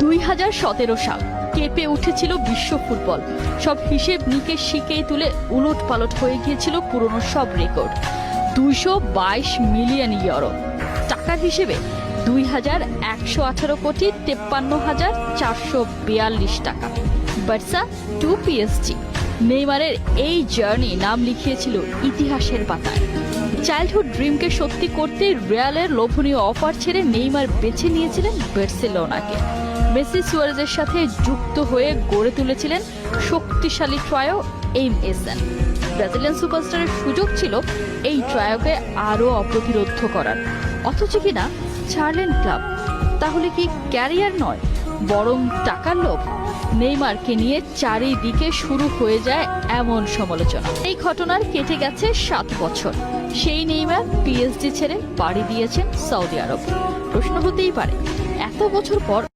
2017 সাল কেঁপে উঠেছিল বিশ্ব ফুটবল। সব হিসেব নিকেশ শিখেই তুলে উলট পালট হয়ে গিয়েছিল পুরনো সব রেকর্ড। 222 মিলিয়ন ইউরো, টাকার হিসেবে 2118 কোটি 53,442 টাকা। বার্সা টু পিএসজি, নেইমারের এই জার্নি নাম লিখিয়েছিল ইতিহাসের পাতায়। চাইল্ডহুড ড্রিমকে সত্যি করতে রিয়ালের লোভনীয় অফার ছেড়ে নেইমার বেছে নিয়েছিলেন বার্সেলোনাকে। মেসি সুয়ারেজের সাথে যুক্ত হয়ে গড়ে তুলেছিলেন শক্তিশালী ট্রায়ো এমএসএন। ব্রাজিলিয়ান সুপারস্টারের সুযোগ ছিল এই ট্রায়োকে আরও অপ্রতিরোধ্য করার, অথচ কিনা ছাড়লেন ক্লাব। তাহলে কি ক্যারিয়ার নয়, বরং টাকার লোভ? নেইমারকে নিয়ে চারিদিকে শুরু হয়ে যায় এমন সমালোচনা। এই ঘটনার কেটে গেছে 7 বছর। সেই নেইমার পিএসজি ছেড়ে পাড়ি দিয়েছেন সৌদি আরব। প্রশ্ন হতেই পারে, এত বছর পর